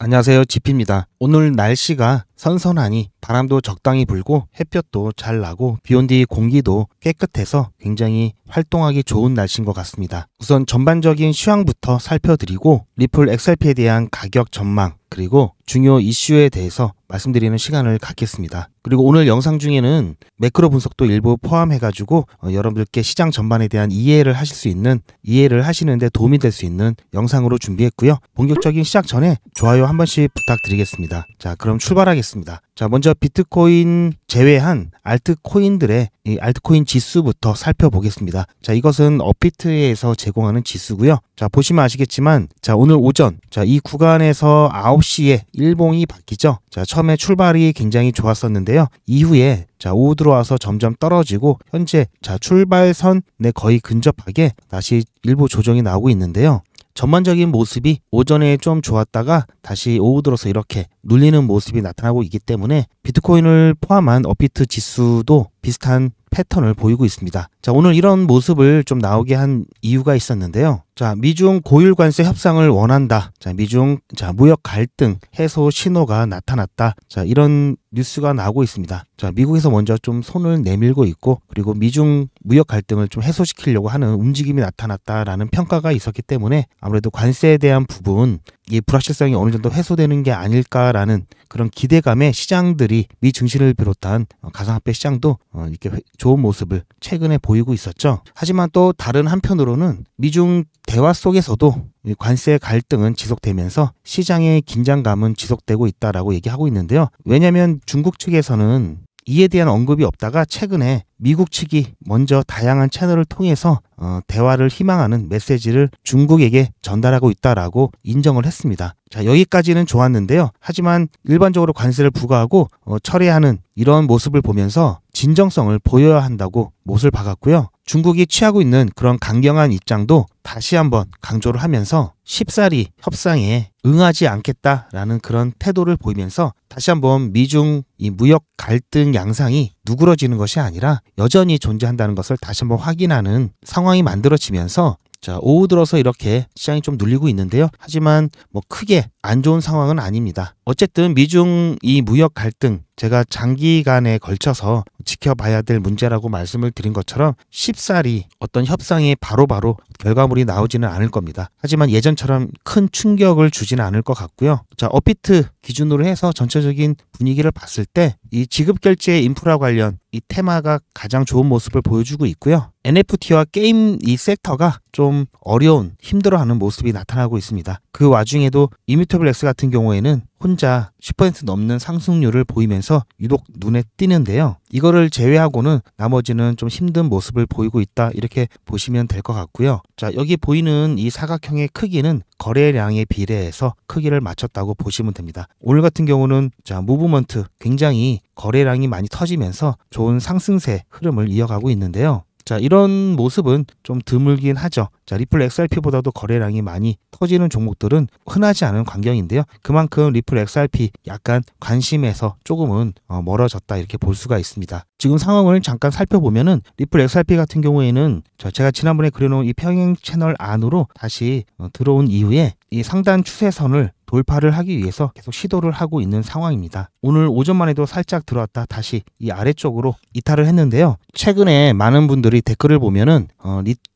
안녕하세요, 지피입니다. 오늘 날씨가 선선하니 바람도 적당히 불고 햇볕도 잘 나고 비온 뒤 공기도 깨끗해서 굉장히 활동하기 좋은 날씨인 것 같습니다. 우선 전반적인 시황부터 살펴드리고 리플 XRP에 대한 가격 전망 그리고 중요 이슈에 대해서 말씀드리는 시간을 갖겠습니다. 그리고 오늘 영상 중에는 매크로 분석도 일부 포함해가지고 여러분들께 시장 전반에 대한 이해를 하시는데 도움이 될 수 있는 영상으로 준비했고요. 본격적인 시작 전에 좋아요 한 번씩 부탁드리겠습니다. 자, 그럼 출발하겠습니다. 자, 먼저 비트코인 제외한 알트코인들의 이 알트코인 지수부터 살펴보겠습니다. 자, 이것은 업비트에서 제공하는 지수고요. 자, 보시면 아시겠지만 자, 오늘 오전 이 구간에서 9시에 일봉이 바뀌죠. 자, 처음에 출발이 굉장히 좋았었는데요. 이후에 오후 들어와서 점점 떨어지고 현재 출발선에 거의 근접하게 다시 일부 조정이 나오고 있는데요. 전반적인 모습이 오전에 좀 좋았다가 다시 오후 들어서 이렇게 눌리는 모습이 나타나고 있기 때문에 비트코인을 포함한 업비트 지수도 비슷한 패턴을 보이고 있습니다. 자, 오늘 이런 모습을 좀 나오게 한 이유가 있었는데요. 자, 미중 고율 관세 협상을 원한다. 자, 미중 무역 갈등 해소 신호가 나타났다. 자, 이런 뉴스가 나오고 있습니다. 자, 미국에서 먼저 좀 손을 내밀고 있고 그리고 미중 무역 갈등을 좀 해소시키려고 하는 움직임이 나타났다라는 평가가 있었기 때문에 아무래도 관세에 대한 부분 이 불확실성이 어느 정도 해소되는 게 아닐까라는 그런 기대감에 시장들이 미 증시를 비롯한 가상화폐 시장도 이렇게 좋은 모습을 최근에 보이고 있었죠. 하지만 또 다른 한편으로는 미중 대화 속에서도 관세 갈등은 지속되면서 시장의 긴장감은 지속되고 있다라고 얘기하고 있는데요. 왜냐하면 중국 측에서는 이에 대한 언급이 없다가 최근에 미국 측이 먼저 다양한 채널을 통해서 대화를 희망하는 메시지를 중국에게 전달하고 있다라고 인정을 했습니다. 자, 여기까지는 좋았는데요. 하지만 일반적으로 관세를 부과하고 철회하는 이런 모습을 보면서 진정성을 보여야 한다고 못을 박았고요. 중국이 취하고 있는 그런 강경한 입장도 다시 한번 강조를 하면서 쉽사리 협상에 응하지 않겠다라는 그런 태도를 보이면서 다시 한번 미중 이 무역 갈등 양상이 누그러지는 것이 아니라 여전히 존재한다는 것을 다시 한번 확인하는 상황이 만들어지면서 자, 오후 들어서 이렇게 시장이 좀 눌리고 있는데요. 하지만 크게 안 좋은 상황은 아닙니다. 어쨌든 미중 이 무역 갈등 제가 장기간에 걸쳐서 지켜봐야 될 문제라고 말씀을 드린 것처럼 쉽사리 어떤 협상이 바로바로 결과물이 나오지는 않을 겁니다. 하지만 예전처럼 큰 충격을 주지는 않을 것 같고요. 자, 업비트 기준으로 해서 전체적인 분위기를 봤을 때 이 지급결제 인프라 관련 이 테마가 가장 좋은 모습을 보여주고 있고요. NFT와 게임 이 섹터가 좀 어려운 힘들어하는 모습이 나타나고 있습니다. 그 와중에도 이뮤터블 X 같은 경우에는 혼자 10% 넘는 상승률을 보이면서 유독 눈에 띄는데요. 이거를 제외하고는 나머지는 좀 힘든 모습을 보이고 있다 이렇게 보시면 될 것 같고요. 자, 여기 보이는 이 사각형의 크기는 거래량에 비례해서 크기를 맞췄다고 보시면 됩니다. 오늘 같은 경우는 무브먼트 굉장히 거래량이 많이 터지면서 좋은 상승세 흐름을 이어가고 있는데요. 자, 이런 모습은 좀 드물긴 하죠. 자, 리플 XRP보다도 거래량이 많이 터지는 종목들은 흔하지 않은 광경인데요. 그만큼 리플 XRP 약간 관심에서 조금은 멀어졌다 이렇게 볼 수가 있습니다. 지금 상황을 잠깐 살펴보면은 리플 XRP 같은 경우에는 제가 지난번에 그려놓은 이 평행 채널 안으로 다시 들어온 이후에 이 상단 추세선을 돌파를 하기 위해서 계속 시도를 하고 있는 상황입니다. 오늘 오전만 해도 살짝 들어왔다 다시 이 아래쪽으로 이탈을 했는데요. 최근에 많은 분들이 댓글을 보면은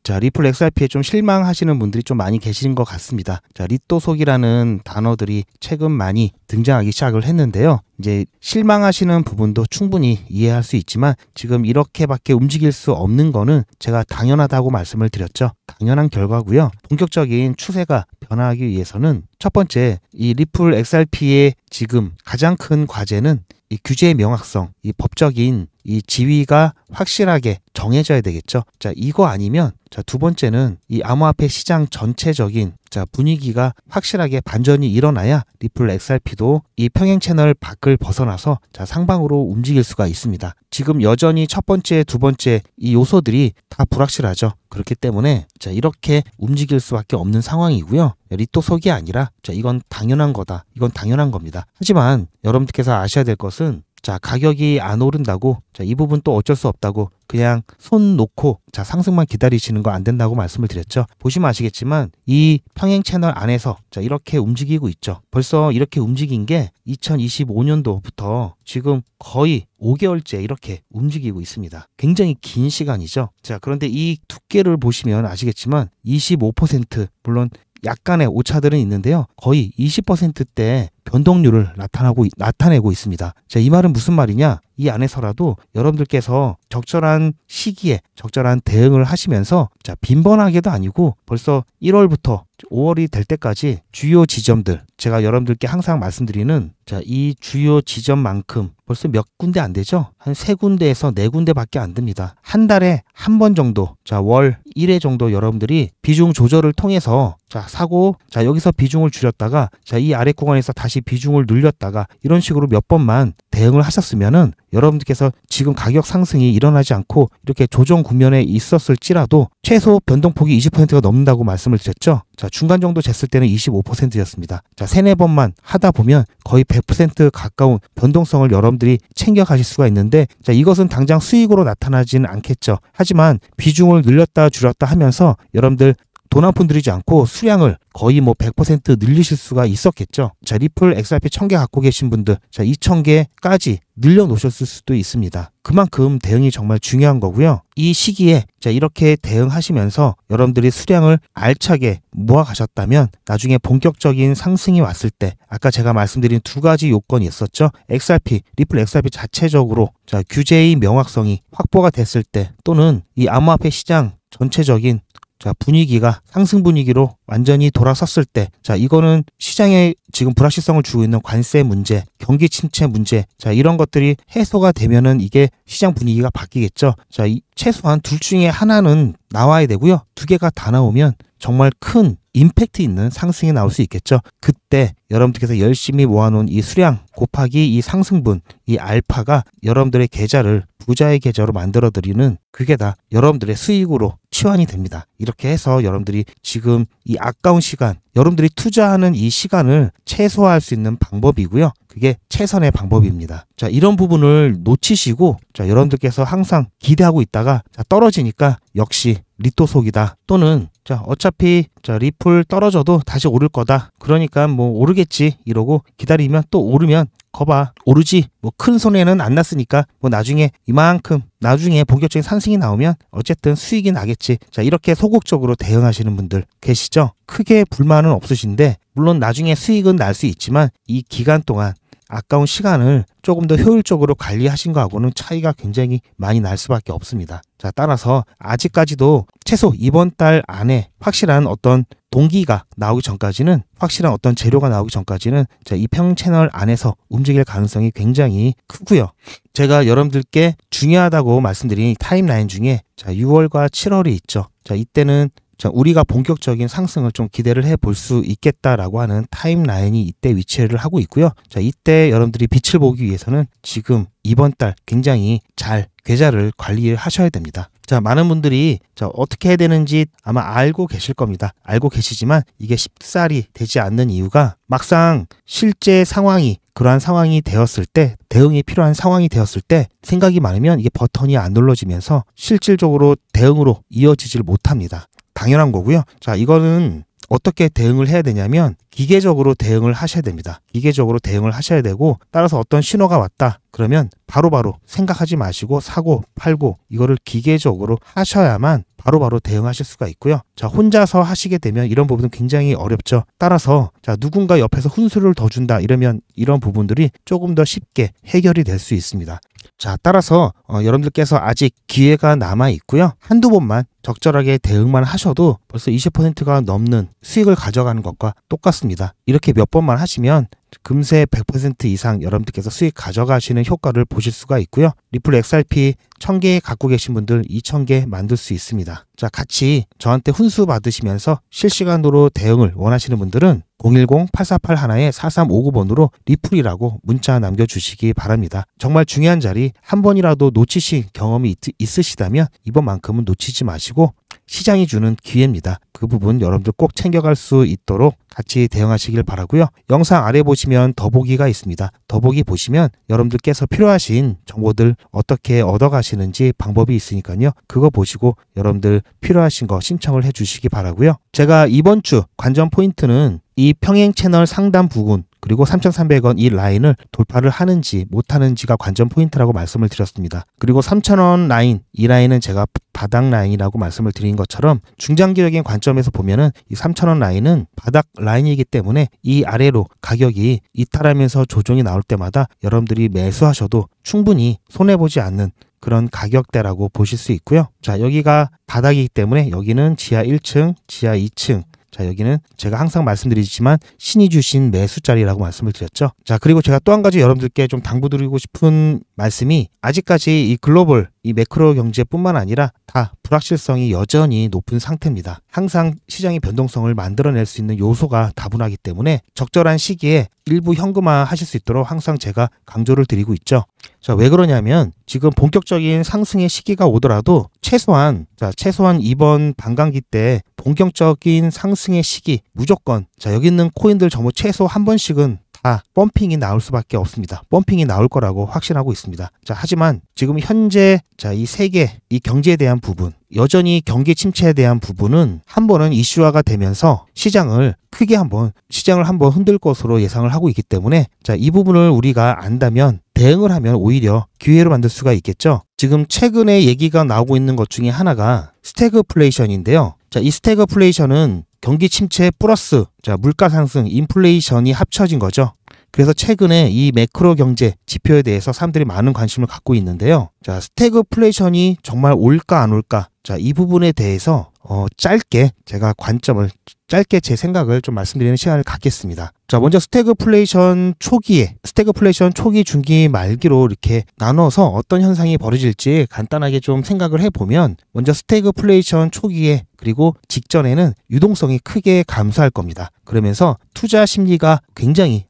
리플 XRP에 좀 실망하시는 분들이 좀 많이 계신 것 같습니다. 자, 리또속이라는 단어들이 최근 많이 등장하기 시작을 했는데요. 이제 실망하시는 부분도 충분히 이해할 수 있지만 지금 이렇게밖에 움직일 수 없는 거는 제가 당연하다고 말씀을 드렸죠. 당연한 결과고요. 본격적인 추세가 변화하기 위해서는 첫 번째 이 리플 XRP의 지금 가장 큰 과제는 이 규제의 명확성, 이 법적인 이 지위가 확실하게 정해져야 되겠죠. 자, 이거 아니면 두 번째는 이 암호화폐 시장 전체적인 분위기가 확실하게 반전이 일어나야 리플 XRP도 이 평행 채널 밖을 벗어나서 상방으로 움직일 수가 있습니다. 지금 여전히 첫 번째, 두 번째 이 요소들이 다 불확실하죠. 그렇기 때문에 이렇게 움직일 수밖에 없는 상황이고요. 리또속이 아니라 이건 당연한 거다. 이건 당연한 겁니다. 하지만 여러분들께서 아셔야 될 것은 자, 가격이 안 오른다고, 자, 이 부분 또 어쩔 수 없다고 그냥 손 놓고 자, 상승만 기다리시는 거 안 된다고 말씀을 드렸죠. 보시면 아시겠지만 이 평행 채널 안에서 자, 이렇게 움직이고 있죠. 벌써 이렇게 움직인 게 2025년도부터 지금 거의 5개월째 이렇게 움직이고 있습니다. 굉장히 긴 시간이죠. 자, 그런데 이 두께를 보시면 아시겠지만 25% 물론 약간의 오차들은 있는데요. 거의 20%대 변동률을 나타내고 있습니다. 자, 이 말은 무슨 말이냐? 이 안에서라도 여러분들께서 적절한 시기에 적절한 대응을 하시면서 자, 빈번하게도 아니고 벌써 1월부터 5월이 될 때까지 주요 지점들, 제가 여러분들께 항상 말씀드리는 자, 이 주요 지점만큼 벌써 몇 군데 안 되죠? 한 3군데에서 4군데밖에 안 됩니다. 한 달에 한 번 정도, 자, 월 1회 정도 여러분들이 비중 조절을 통해서 자, 사고, 자, 여기서 비중을 줄였다가 자, 이 아래 구간에서 다시 비중을 늘렸다가 이런 식으로 몇 번만 대응을 하셨으면은 여러분들께서 지금 가격 상승이 일어나지 않고 이렇게 조정 국면에 있었을지라도 최소 변동폭이 20%가 넘는다고 말씀을 드렸죠. 자, 중간 정도 쟀을 때는 25%였습니다. 자, 3-4번만 하다 보면 거의 100% 가까운 변동성을 여러분들이 챙겨가실 수가 있는데 자, 이것은 당장 수익으로 나타나지는 않겠죠. 하지만 비중을 늘렸다 줄였다 하면서 여러분들 돈 한 푼 들이지 않고 수량을 거의 뭐 100% 늘리실 수가 있었겠죠. 자, 리플 XRP 1000개 갖고 계신 분들, 자, 2000개까지 늘려놓으셨을 수도 있습니다. 그만큼 대응이 정말 중요한 거고요. 이 시기에 자, 이렇게 대응하시면서 여러분들이 수량을 알차게 모아가셨다면 나중에 본격적인 상승이 왔을 때 아까 제가 말씀드린 2가지 요건이 있었죠. XRP, 리플 XRP 자체적으로 자, 규제의 명확성이 확보가 됐을 때 또는 이 암호화폐 시장 전체적인 자, 분위기가 상승 분위기로 완전히 돌아섰을 때, 자, 이거는 시장에 지금 불확실성을 주고 있는 관세 문제, 경기 침체 문제, 자, 이런 것들이 해소가 되면은 이게 시장 분위기가 바뀌겠죠. 자, 최소한 둘 중에 하나는 나와야 되고요. 2개가 다 나오면 정말 큰 임팩트 있는 상승이 나올 수 있겠죠. 그때 여러분들께서 열심히 모아놓은 이 수량 곱하기 이 상승분, 이 알파가 여러분들의 계좌를 부자의 계좌로 만들어드리는 그게 다 여러분들의 수익으로 치환이 됩니다. 이렇게 해서 여러분들이 지금 이 아까운 시간, 여러분들이 투자하는 이 시간을 최소화할 수 있는 방법이고요. 그게 최선의 방법입니다. 자, 이런 부분을 놓치시고 자, 여러분들께서 항상 기대하고 있다가 자, 떨어지니까 역시 리또 속이다 또는 자, 어차피 자, 리플 떨어져도 다시 오를 거다. 그러니까 뭐 오르겠지 이러고 기다리면 또 오르면 거봐 오르지 뭐 큰 손해는 안 났으니까 뭐 나중에 이만큼 나중에 본격적인 상승이 나오면 어쨌든 수익이 나겠지. 자, 이렇게 소극적으로 대응하시는 분들 계시죠? 크게 불만은 없으신데 물론 나중에 수익은 날 수 있지만 이 기간 동안 아까운 시간을 조금 더 효율적으로 관리하신 거하고는 차이가 굉장히 많이 날 수밖에 없습니다. 자, 따라서 아직까지도 최소 이번 달 안에 확실한 어떤 동기가 나오기 전까지는 확실한 어떤 재료가 나오기 전까지는 자, 이 평 채널 안에서 움직일 가능성이 굉장히 크고요. 제가 여러분들께 중요하다고 말씀드린 타임라인 중에 자, 6월과 7월이 있죠. 자, 이때는 자, 우리가 본격적인 상승을 좀 기대를 해볼 수 있겠다라고 하는 타임라인이 이때 위치를 하고 있고요. 자, 이때 여러분들이 빛을 보기 위해서는 지금 이번 달 굉장히 잘 계좌를 관리하셔야 됩니다. 자, 많은 분들이 자, 어떻게 해야 되는지 아마 알고 계실 겁니다. 알고 계시지만 이게 쉽사리 되지 않는 이유가 막상 실제 상황이 그러한 상황이 되었을 때 대응이 필요한 상황이 되었을 때 생각이 많으면 이게 버튼이 안 눌러지면서 실질적으로 대응으로 이어지질 못합니다. 당연한 거고요. 자, 이거는 어떻게 대응을 해야 되냐면 기계적으로 대응을 하셔야 됩니다. 기계적으로 대응을 하셔야 되고 따라서 어떤 신호가 왔다 그러면 바로바로 생각하지 마시고 사고 팔고 이거를 기계적으로 하셔야만 바로바로 대응하실 수가 있고요. 자, 혼자서 하시게 되면 이런 부분은 굉장히 어렵죠. 따라서 자, 누군가 옆에서 훈수를 더 준다 이러면 이런 부분들이 조금 더 쉽게 해결이 될 수 있습니다. 자, 따라서 여러분들께서 아직 기회가 남아 있고요. 한두 번만 적절하게 대응만 하셔도 벌써 20%가 넘는 수익을 가져가는 것과 똑같습니다. 이렇게 몇 번만 하시면 금세 100% 이상 여러분들께서 수익 가져가시는 효과를 보실 수가 있고요. 리플 XRP 1000개 갖고 계신 분들 2000개 만들 수 있습니다. 자, 같이 저한테 훈수 받으시면서 실시간으로 대응을 원하시는 분들은 010-8481-4359번으로 리플이라고 문자 남겨주시기 바랍니다. 정말 중요한 자리 한 번이라도 놓치신 경험이 있으시다면 이번만큼은 놓치지 마시고 시장이 주는 기회입니다. 그 부분 여러분들 꼭 챙겨갈 수 있도록 같이 대응하시길 바라고요. 영상 아래 보시면 더보기가 있습니다. 더보기 보시면 여러분들께서 필요하신 정보들 어떻게 얻어가시는지 방법이 있으니까요. 그거 보시고 여러분들 필요하신 거 신청을 해주시기 바라고요. 제가 이번 주 관전 포인트는 이 평행 채널 상단 부분 그리고 3,300원 이 라인을 돌파를 하는지 못하는지가 관전 포인트라고 말씀을 드렸습니다. 그리고 3,000원 라인, 이 라인은 제가 바닥 라인이라고 말씀을 드린 것처럼 중장기적인 관점에서 보면은 이 3,000원 라인은 바닥 라인이기 때문에 이 아래로 가격이 이탈하면서 조정이 나올 때마다 여러분들이 매수하셔도 충분히 손해보지 않는 그런 가격대라고 보실 수 있고요. 자, 여기가 바닥이기 때문에 여기는 지하 1층, 지하 2층, 자, 여기는 제가 항상 말씀드리지만 신이 주신 매수자리라고 말씀을 드렸죠. 자, 그리고 제가 또 한 가지 여러분들께 좀 당부드리고 싶은 말씀이 아직까지 이 글로벌, 이 매크로 경제뿐만 아니라 다 불확실성이 여전히 높은 상태입니다. 항상 시장의 변동성을 만들어낼 수 있는 요소가 다분하기 때문에 적절한 시기에 일부 현금화 하실 수 있도록 항상 제가 강조를 드리고 있죠. 자, 왜 그러냐면 지금 본격적인 상승의 시기가 오더라도 최소한 이번 반감기 때 본격적인 상승의 시기 무조건 여기 있는 코인들 전부 최소 한 번씩은 다 펌핑이 나올 수밖에 없습니다. 펌핑이 나올 거라고 확신하고 있습니다. 자, 하지만 지금 현재 이 세계 이 경제에 대한 부분, 여전히 경기 침체에 대한 부분은 한 번은 이슈화가 되면서 시장을 한번 흔들 것으로 예상을 하고 있기 때문에 이 부분을 우리가 안다면 대응을 하면 오히려 기회로 만들 수가 있겠죠. 지금 최근에 얘기가 나오고 있는 것 중에 하나가 스태그플레이션인데요. 이 스태그플레이션은 경기 침체 플러스 물가 상승, 인플레이션이 합쳐진 거죠. 그래서 최근에 이 매크로 경제 지표에 대해서 사람들이 많은 관심을 갖고 있는데요. 스태그플레이션이 정말 올까 안 올까? 이 부분에 대해서 짧게 제 생각을 좀 말씀드리는 시간을 갖겠습니다. 자, 먼저 스태그플레이션 초기, 중기, 말기로 이렇게 나눠서 어떤 현상이 벌어질지 간단하게 좀 생각을 해보면 먼저 스태그플레이션 초기에 그리고 직전에는 유동성이 크게 감소할 겁니다. 그러면서 투자 심리가 굉장히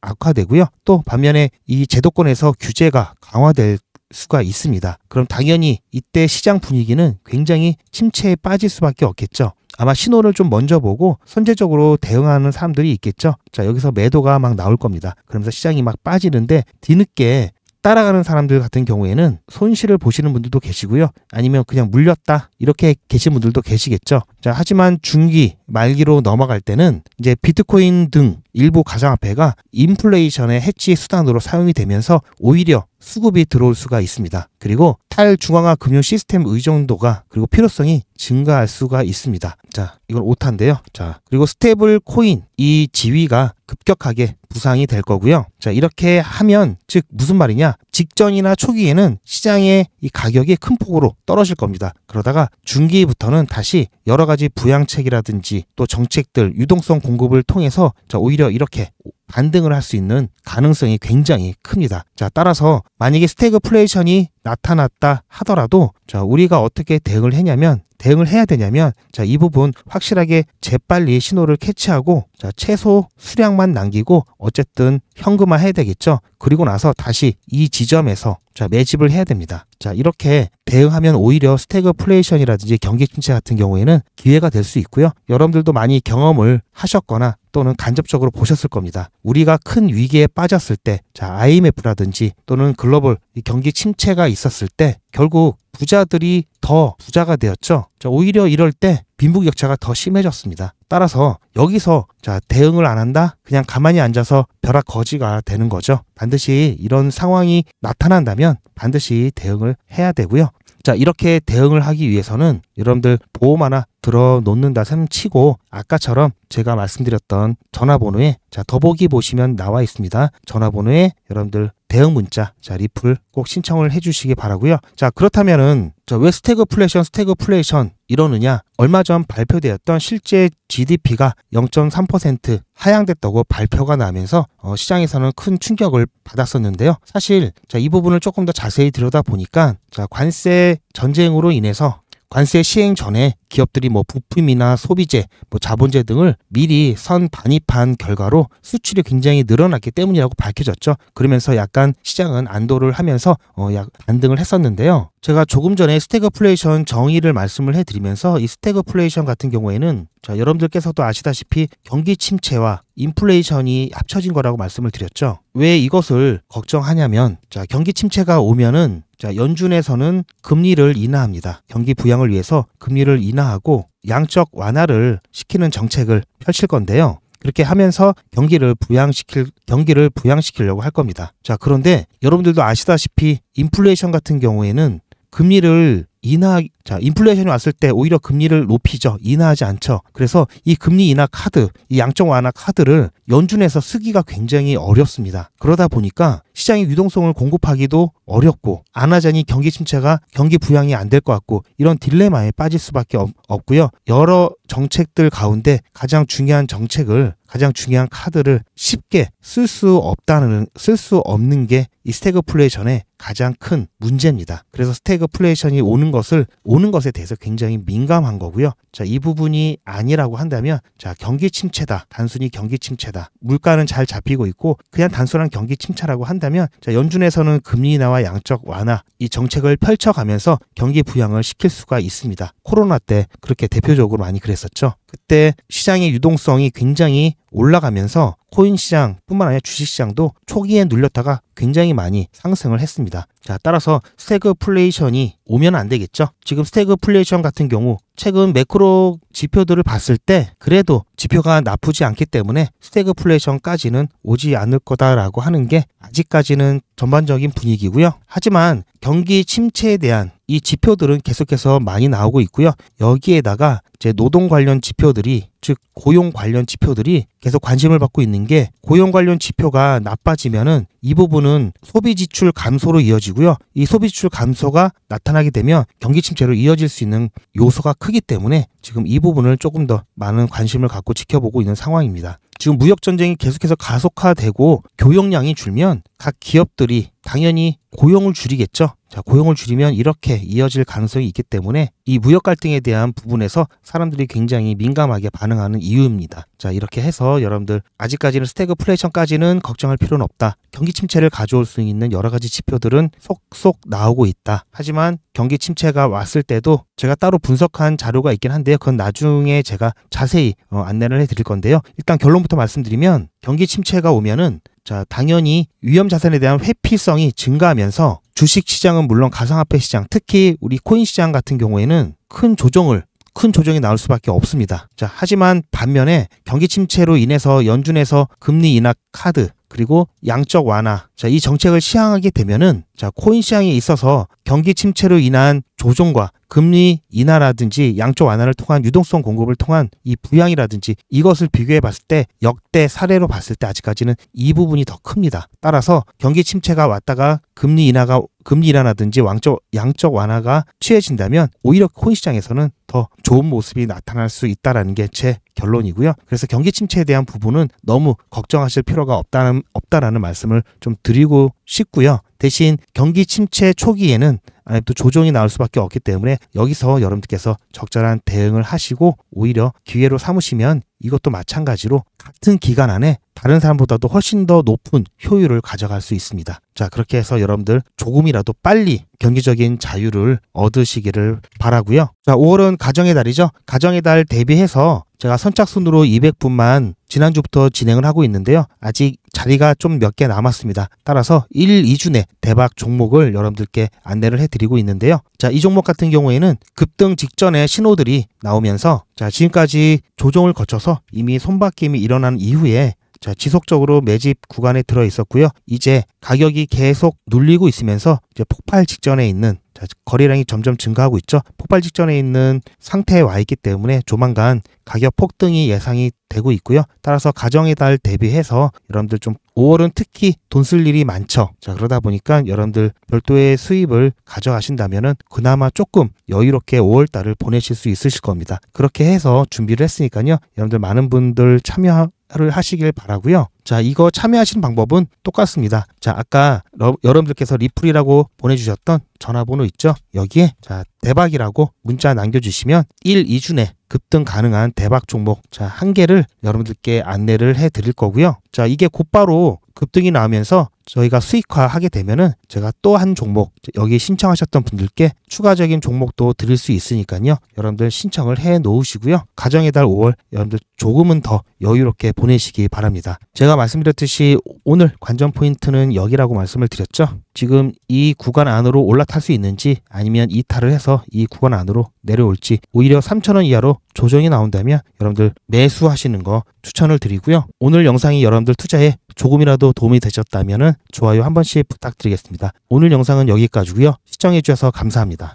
악화되고요. 또 반면에 이 제도권에서 규제가 강화될 수가 있습니다. 그럼 당연히 이때 시장 분위기는 굉장히 침체에 빠질 수밖에 없겠죠. 아마 신호를 좀 먼저 보고 선제적으로 대응하는 사람들이 있겠죠. 자, 여기서 매도가 막 나올 겁니다. 그러면서 시장이 막 빠지는데 뒤늦게 따라가는 사람들 같은 경우에는 손실을 보시는 분들도 계시고요. 아니면 그냥 물렸다 이렇게 계신 분들도 계시겠죠. 자, 하지만 중기, 말기로 넘어갈 때는 이제 비트코인 등 일부 가상화폐가 인플레이션의 해치 수단으로 사용이 되면서 오히려 수급이 들어올 수가 있습니다. 그리고 탈중앙화 금융 시스템 의존도가 그리고 필요성이 증가할 수가 있습니다. 자, 이건 오타인데요. 자, 그리고 스테이블 코인 이 지위가 급격하게 부상이 될 거고요. 자, 이렇게 하면 즉 무슨 말이냐? 직전이나 초기에는 시장의 이 가격이 큰 폭으로 떨어질 겁니다. 그러다가 중기부터는 다시 여러 가지 부양책이라든지 또 정책들, 유동성 공급을 통해서 오히려 이렇게 반등을 할 수 있는 가능성이 굉장히 큽니다. 자, 따라서 만약에 스태그플레이션이 나타났다 하더라도 우리가 어떻게 대응을 해야 되냐면 이 부분 확실하게 재빨리 신호를 캐치하고 최소 수량만 남기고 어쨌든 현금화 해야 되겠죠. 그리고 나서 다시 이 지점에서 매집을 해야 됩니다. 자, 이렇게 대응하면 오히려 스태그플레이션이라든지 경기 침체 같은 경우에는 기회가 될 수 있고요. 여러분들도 많이 경험을 하셨거나 또는 간접적으로 보셨을 겁니다. 우리가 큰 위기에 빠졌을 때, IMF라든지 또는 글로벌 경기 침체가 있었을 때 결국 부자들이 더 부자가 되었죠. 오히려 이럴 때 빈부격차가 더 심해졌습니다. 따라서 여기서 대응을 안 한다? 그냥 가만히 앉아서 벼락거지가 되는 거죠. 반드시 이런 상황이 나타난다면 반드시 대응을 해야 되고요. 자, 이렇게 대응을 하기 위해서는 여러분들 보험 하나 들어놓는다 셈 치고 아까처럼 제가 말씀드렸던 전화번호에 더보기 보시면 나와 있습니다. 전화번호에 여러분들 대응 문자 리플 꼭 신청을 해주시기 바라고요. 자, 그렇다면은 왜 스태그플레이션 이러느냐? 얼마 전 발표되었던 실제 GDP가 0.3% 하향됐다고 발표가 나면서 시장에서는 큰 충격을 받았었는데요. 사실 이 부분을 조금 더 자세히 들여다보니까 관세 전쟁으로 인해서 관세 시행 전에 기업들이 뭐 부품이나 소비재, 뭐 자본재 등을 미리 선 반입한 결과로 수출이 굉장히 늘어났기 때문이라고 밝혀졌죠. 그러면서 약간 시장은 안도를 하면서 약 반등을 했었는데요. 제가 조금 전에 스태그플레이션 정의를 말씀을 해드리면서 이 스태그플레이션 같은 경우에는 자, 여러분들께서도 아시다시피 경기 침체와 인플레이션이 합쳐진 거라고 말씀을 드렸죠. 왜 이것을 걱정하냐면 자, 경기 침체가 오면은 자, 연준에서는 금리를 인하합니다. 경기 부양을 위해서 금리를 인하하고 양적 완화를 시키는 정책을 펼칠 건데요. 그렇게 하면서 경기를 부양시키려고 할 겁니다. 자, 그런데 여러분들도 아시다시피 인플레이션 같은 경우에는 금리를 인플레이션이 왔을 때 오히려 금리를 높이죠. 인하하지 않죠. 그래서 이 금리 인하 카드, 이 양적 완화 카드를 연준에서 쓰기가 굉장히 어렵습니다. 그러다 보니까 시장의 유동성을 공급하기도 어렵고 안 하자니 경기 부양이 안 될 것 같고 이런 딜레마에 빠질 수밖에 없고요. 여러 정책들 가운데 가장 중요한 카드를 쉽게 쓸 수 없는 게 이 스태그플레이션의 가장 큰 문제입니다. 그래서 스태그플레이션이 오는 것에 대해서 굉장히 민감한 거고요. 자, 이 부분이 아니라고 한다면 자, 경기 침체다. 단순히 경기 침체다. 물가는 잘 잡히고 있고 그냥 단순한 경기 침체라고 한다면 자, 연준에서는 금리 인하와 양적 완화 이 정책을 펼쳐가면서 경기 부양을 시킬 수가 있습니다. 코로나 때 그렇게 대표적으로 많이 그랬었죠. 그때 시장의 유동성이 굉장히 올라가면서 코인 시장뿐만 아니라 주식 시장도 초기에 눌렸다가 굉장히 많이 상승을 했습니다. 자, 따라서 스태그플레이션이 오면 안 되겠죠. 지금 스태그플레이션 같은 경우 최근 매크로 지표들을 봤을 때 그래도 지표가 나쁘지 않기 때문에 스태그플레이션까지는 오지 않을 거다라고 하는 게 아직까지는 전반적인 분위기고요. 하지만 경기 침체에 대한 이 지표들은 계속해서 많이 나오고 있고요. 여기에다가 이제 노동 관련 지표들이 즉 고용 관련 지표들이 계속 관심을 받고 있는 게 고용 관련 지표가 나빠지면은 이 부분은 소비 지출 감소로 이어지고요. 이 소비 지출 감소가 나타나게 되면 경기 침체로 이어질 수 있는 요소가 크기 때문에 지금 이 부분을 조금 더 많은 관심을 갖고 지켜보고 있는 상황입니다. 지금 무역 전쟁이 계속해서 가속화되고 교역량이 줄면 각 기업들이 당연히 고용을 줄이겠죠. 자, 고용을 줄이면 이렇게 이어질 가능성이 있기 때문에 이 무역 갈등에 대한 부분에서 사람들이 굉장히 민감하게 반응하는 이유입니다. 자, 이렇게 해서 여러분들 아직까지는 스태그플레이션까지는 걱정할 필요는 없다. 경기 침체를 가져올 수 있는 여러 가지 지표들은 속속 나오고 있다. 하지만 경기 침체가 왔을 때도 제가 따로 분석한 자료가 있긴 한데요. 그건 나중에 제가 자세히 안내를 해드릴 건데요. 일단 결론부터 말씀드리면 경기 침체가 오면은 자, 당연히 위험 자산에 대한 회피성이 증가하면서 주식 시장은 물론 가상화폐 시장, 특히 우리 코인 시장 같은 경우에는 큰 조정이 나올 수밖에 없습니다. 자, 하지만 반면에 경기 침체로 인해서 연준에서 금리 인하 카드 그리고 양적 완화 자, 이 정책을 시행하게 되면은 자, 코인 시장에 있어서 경기 침체로 인한 조정과 금리 인하라든지 양적 완화를 통한 유동성 공급을 통한 이 부양이라든지 이것을 비교해 봤을 때 역대 사례로 봤을 때 아직까지는 이 부분이 더 큽니다. 따라서 경기 침체가 왔다가 금리 인하라든지 양적 완화가 취해진다면 오히려 코인 시장에서는 더 좋은 모습이 나타날 수 있다라는 게 제 결론이고요. 그래서 경기 침체에 대한 부분은 너무 걱정하실 필요가 없다라는 말씀을 좀 드리고 싶고요. 대신 경기 침체 초기에는 또 조정이 나올 수밖에 없기 때문에 여기서 여러분들께서 적절한 대응을 하시고 오히려 기회로 삼으시면 이것도 마찬가지로 같은 기간 안에 다른 사람보다도 훨씬 더 높은 효율을 가져갈 수 있습니다. 자, 그렇게 해서 여러분들 조금이라도 빨리 경제적인 자유를 얻으시기를 바라고요. 자, 5월은 가정의 달이죠. 가정의 달 대비해서 제가 선착순으로 200분만 지난주부터 진행을 하고 있는데요. 아직 자리가 좀 몇 개 남았습니다. 따라서 1, 2주 내 대박 종목을 여러분들께 안내를 해드리고 있는데요. 자, 이 종목 같은 경우에는 급등 직전에 신호들이 나오면서 자, 지금까지 조정을 거쳐서 이미 손바뀜이 일어난 이후에 자, 지속적으로 매집 구간에 들어 있었고요. 이제 가격이 계속 눌리고 있으면서 이제 폭발 직전에 있는 자, 거래량이 점점 증가하고 있죠. 폭발 직전에 있는 상태에 와 있기 때문에 조만간 가격 폭등이 예상이 되고 있고요. 따라서 가정의 달 대비해서 여러분들 좀 5월은 특히 돈 쓸 일이 많죠. 자, 그러다 보니까 여러분들 별도의 수입을 가져가신다면은 그나마 조금 여유롭게 5월 달을 보내실 수 있으실 겁니다. 그렇게 해서 준비를 했으니까요. 여러분들 많은 분들 참여해 참여를 하시길 바라고요. 자, 이거 참여하시는 방법은 똑같습니다. 자, 아까 여러분들께서 리플이라고 보내주셨던 전화번호 있죠? 여기에 자, 대박이라고 문자 남겨주시면 1, 2주 내 급등 가능한 대박 종목 자, 한 개를 여러분들께 안내를 해 드릴 거고요. 자, 이게 곧바로 급등이 나오면서 저희가 수익화하게 되면은 제가 또 한 종목 여기 신청하셨던 분들께 추가적인 종목도 드릴 수 있으니까요. 여러분들 신청을 해 놓으시고요. 가정의 달 5월 여러분들 조금은 더 여유롭게 보내시기 바랍니다. 제가 말씀드렸듯이 오늘 관전 포인트는 여기라고 말씀을 드렸죠. 지금 이 구간 안으로 올라탈 수 있는지 아니면 이탈을 해서 이 구간 안으로 내려올지 오히려 3,000원 이하로 조정이 나온다면 여러분들 매수하시는 거 추천을 드리고요. 오늘 영상이 여러분들 투자에 조금이라도 도움이 되셨다면 좋아요 한 번씩 부탁드리겠습니다. 오늘 영상은 여기까지고요. 시청해 주셔서 감사합니다.